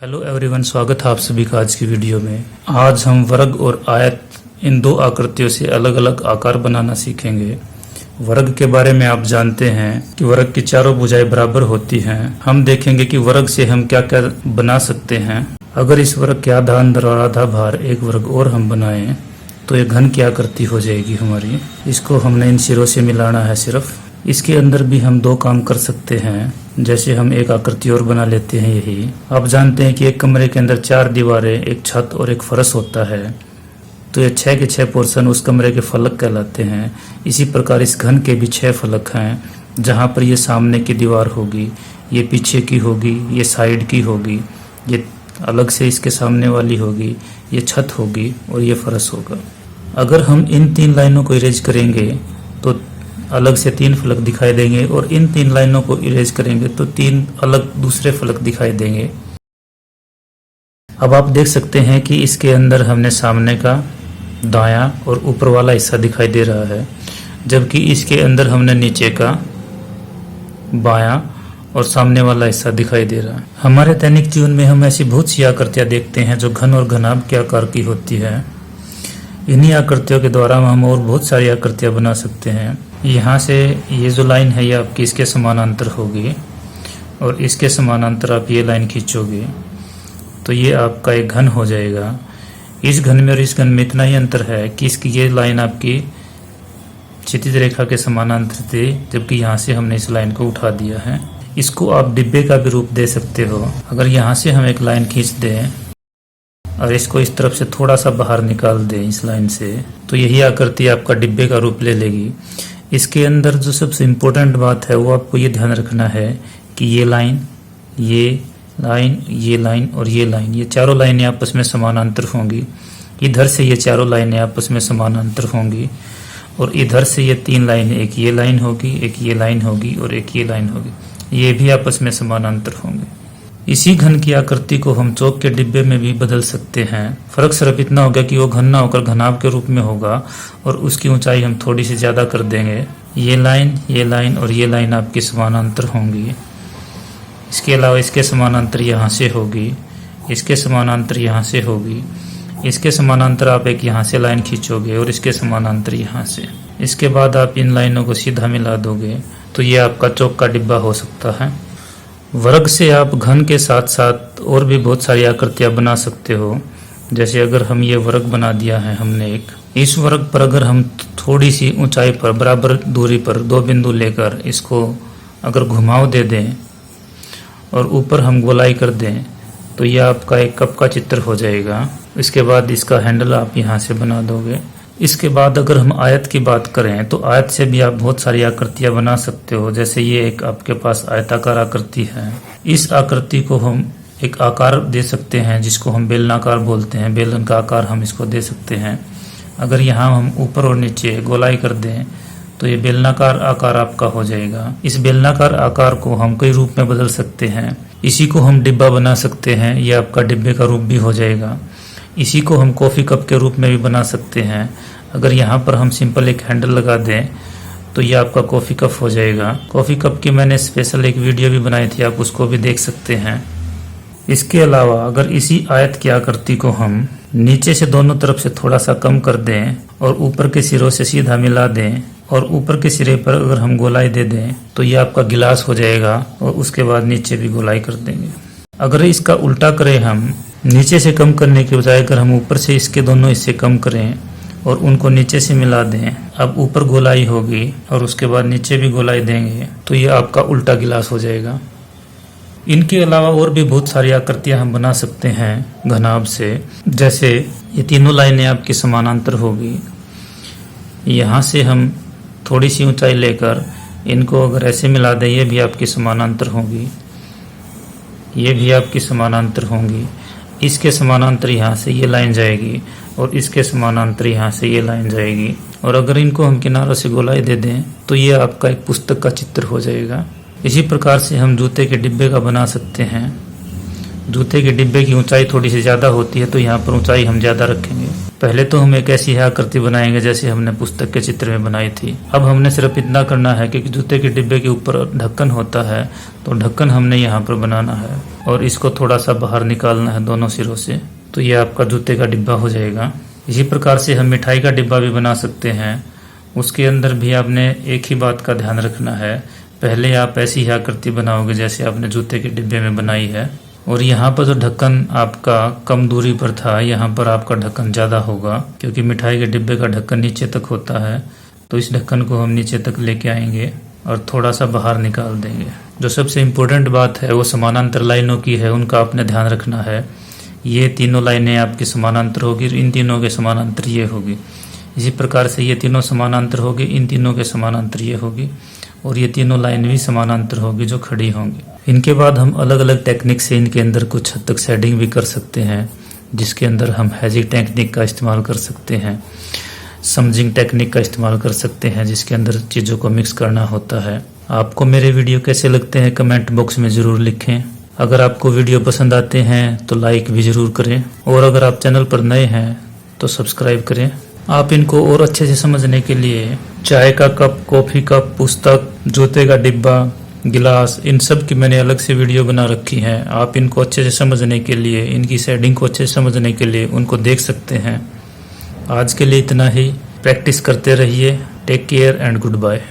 Hello everyone, स्वागत है आप सभी का आज की वीडियो में। आज हम वर्ग और आयत इन दो आकृतियों से अलग अलग आकार बनाना सीखेंगे। वर्ग के बारे में आप जानते हैं कि वर्ग की चारों भुजाएं बराबर होती हैं। हम देखेंगे कि वर्ग से हम क्या क्या बना सकते हैं। अगर इस वर्ग के आधा अंदर और आधा बाहर एक वर्ग और हम बनाएं तो ये घन की आकृति हो जाएगी हमारी। इसको हमने इन सिरों से मिलाना है सिर्फ। इसके अंदर भी हम दो काम कर सकते हैं, जैसे हम एक आकृति और बना लेते हैं। यही आप जानते हैं कि एक कमरे के अंदर 4 दीवारें, एक छत और एक फर्श होता है, तो ये 6 के 6 पोर्शन उस कमरे के फलक कहलाते हैं। इसी प्रकार इस घन के भी 6 फलक हैं, जहाँ पर ये सामने की दीवार होगी, ये पीछे की होगी, ये साइड की होगी, ये अलग से इसके सामने वाली होगी, ये छत होगी और ये फर्श होगा। अगर हम इन 3 लाइनों को इरेज करेंगे तो अलग से 3 फलक दिखाई देंगे और इन 3 लाइनों को इरेज करेंगे तो 3 अलग दूसरे फलक दिखाई देंगे। अब आप देख सकते हैं कि इसके अंदर हमने सामने का दायां और ऊपर वाला हिस्सा दिखाई दे रहा है, जबकि इसके अंदर हमने नीचे का बायां और सामने वाला हिस्सा दिखाई दे रहा है। हमारे दैनिक जीवन में हम ऐसी बहुत सी आकृतियां देखते हैं जो घन और घनाभ के आकार की होती है। इन्हीं आकृतियों के द्वारा हम और बहुत सारी आकृतियां बना सकते हैं। यहाँ से ये जो लाइन है ये आपकी इसके समानांतर होगी और इसके समानांतर आप ये लाइन खींचोगे तो ये आपका एक घन हो जाएगा। इस घन में और इस घन में इतना ही अंतर है कि इसकी ये लाइन आपकी क्षैतिज रेखा के समानांतर थी, जबकि यहाँ से हमने इस लाइन को उठा दिया है। इसको आप डिब्बे का भी रूप दे सकते हो। अगर यहाँ से हम एक लाइन खींच दें और इसको इस तरफ से थोड़ा सा बाहर निकाल दें इस लाइन से, तो यही आकृति आपका डिब्बे का रूप ले लेगी। इसके अंदर जो सबसे इम्पोर्टेंट बात है वो आपको ये ध्यान रखना है कि ये लाइन, ये लाइन, ये लाइन और ये लाइन, ये चारों लाइनें आपस में समानांतर होंगी। इधर से ये चारों लाइनें आपस में समानांतर होंगी और इधर से ये 3 लाइनें, एक ये लाइन होगी, एक ये लाइन होगी और एक ये लाइन होगी, ये भी आपस में समानांतर होंगे। इसी घन की आकृति को हम चौक के डिब्बे में भी बदल सकते हैं। फर्क सिर्फ इतना होगा कि वो घन ना होकर घनाभ के रूप में होगा और उसकी ऊंचाई हम थोड़ी सी ज्यादा कर देंगे। ये लाइन और ये लाइन आपकी समानांतर होंगी। इसके अलावा इसके समानांतर यहाँ से होगी, इसके समानांतर यहाँ से होगी, इसके समानांतर आप एक यहाँ से लाइन खींचोगे और इसके समानांतर यहाँ से। इसके बाद आप इन लाइनों को सीधा मिला दोगे तो ये आपका चौक का डिब्बा हो सकता है। वर्ग से आप घन के साथ साथ और भी बहुत सारी आकृतियां बना सकते हो। जैसे अगर हम ये वर्ग बना दिया है हमने एक, इस वर्ग पर अगर हम थोड़ी सी ऊंचाई पर बराबर दूरी पर 2 बिंदु लेकर इसको अगर घुमाव दे दें और ऊपर हम गोलाई कर दें तो यह आपका एक कप का चित्र हो जाएगा। इसके बाद इसका हैंडल आप यहाँ से बना दोगे। इसके बाद अगर हम आयत की बात करें तो आयत से भी आप बहुत सारी आकृतियां बना सकते हो। जैसे ये एक आपके पास आयताकार आकृति है, इस आकृति को हम एक आकार दे सकते हैं जिसको हम बेलनाकार बोलते हैं। बेलन का आकार हम इसको दे सकते हैं। अगर यहाँ हम ऊपर और नीचे गोलाई कर दें तो ये बेलनाकार आकार आपका हो जाएगा। इस बेलनाकार आकार को हम कई रूप में बदल सकते हैं। इसी को हम डिब्बा बना सकते हैं, ये आपका डिब्बे का रूप भी हो जाएगा। इसी को हम कॉफ़ी कप के रूप में भी बना सकते हैं। अगर यहाँ पर हम सिंपल एक हैंडल लगा दें तो ये आपका कॉफ़ी कप हो जाएगा। कॉफ़ी कप की मैंने स्पेशल एक वीडियो भी बनाई थी, आप उसको भी देख सकते हैं। इसके अलावा अगर इसी आयत की आकृति को हम नीचे से दोनों तरफ से थोड़ा सा कम कर दें और ऊपर के सिरों से सीधा मिला दें और ऊपर के सिरे पर अगर हम गोलाई दे दें तो ये आपका गिलास हो जाएगा और उसके बाद नीचे भी गोलाई कर देंगे। अगर इसका उल्टा करें, हम नीचे से कम करने के बजाय अगर हम ऊपर से इसके दोनों हिस्से कम करें और उनको नीचे से मिला दें, अब ऊपर गोलाई होगी और उसके बाद नीचे भी गोलाई देंगे तो ये आपका उल्टा गिलास हो जाएगा। इनके अलावा और भी बहुत सारी आकृतियां हम बना सकते हैं घनाभ से। जैसे ये तीनों लाइनें आपकी समानांतर होगी। यहाँ से हम थोड़ी सी ऊंचाई लेकर इनको अगर ऐसे मिला दें, ये भी आपकी समानांतर होगी, ये भी आपकी समानांतर होंगी। इसके समानांतर यहाँ से ये लाइन जाएगी और इसके समानांतर यहाँ से ये लाइन जाएगी। और अगर इनको हम किनारों से गोलाई दे दें तो ये आपका एक पुस्तक का चित्र हो जाएगा। इसी प्रकार से हम जूते के डिब्बे का बना सकते हैं। जूते के डिब्बे की ऊंचाई थोड़ी सी ज़्यादा होती है तो यहाँ पर ऊंचाई हम ज़्यादा रखेंगे। पहले तो हम एक ऐसी आकृति बनाएंगे जैसे हमने पुस्तक के चित्र में बनाई थी। अब हमने सिर्फ इतना करना है कि जूते के डिब्बे के ऊपर ढक्कन होता है, तो ढक्कन हमने यहाँ पर बनाना है और इसको थोड़ा सा बाहर निकालना है दोनों सिरों से, तो ये आपका जूते का डिब्बा हो जाएगा। इसी प्रकार से हम मिठाई का डिब्बा भी बना सकते हैं। उसके अंदर भी आपने एक ही बात का ध्यान रखना है, पहले आप ऐसी ही आकृति बनाओगे जैसे आपने जूते के डिब्बे में बनाई है, और यहाँ पर जो ढक्कन आपका कम दूरी पर था, यहाँ पर आपका ढक्कन ज़्यादा होगा क्योंकि मिठाई के डिब्बे का ढक्कन नीचे तक होता है। तो इस ढक्कन को हम नीचे तक लेके आएंगे और थोड़ा सा बाहर निकाल देंगे। जो सबसे इम्पोर्टेंट बात है वो समानांतर लाइनों की है, उनका आपने ध्यान रखना है। ये तीनों लाइनें आपकी समानांतर होगी, इन तीनों के समानांतर ये होगी। इसी प्रकार से ये तीनों समानांतर होगी, इन तीनों के समानांतर ये होगी, और ये तीनों लाइन भी समानांतर होगी जो खड़ी होंगी। इनके बाद हम अलग अलग टेक्निक से इनके अंदर कुछ हद तक शेडिंग भी कर सकते हैं, जिसके अंदर हम हैजिंग टेक्निक का इस्तेमाल कर सकते हैं, समझिंग टेक्निक का इस्तेमाल कर सकते हैं, जिसके अंदर चीज़ों को मिक्स करना होता है। आपको मेरे वीडियो कैसे लगते हैं कमेंट बॉक्स में ज़रूर लिखें। अगर आपको वीडियो पसंद आते हैं तो लाइक भी ज़रूर करें, और अगर आप चैनल पर नए हैं तो सब्सक्राइब करें। आप इनको और अच्छे से समझने के लिए चाय का कप, कॉफ़ी कप, पुस्तक, जूते का डिब्बा, गिलास, इन सब की मैंने अलग से वीडियो बना रखी हैं। आप इनको अच्छे से समझने के लिए, इनकी शेडिंग को अच्छे से समझने के लिए उनको देख सकते हैं। आज के लिए इतना ही। प्रैक्टिस करते रहिए। Take care and good bye.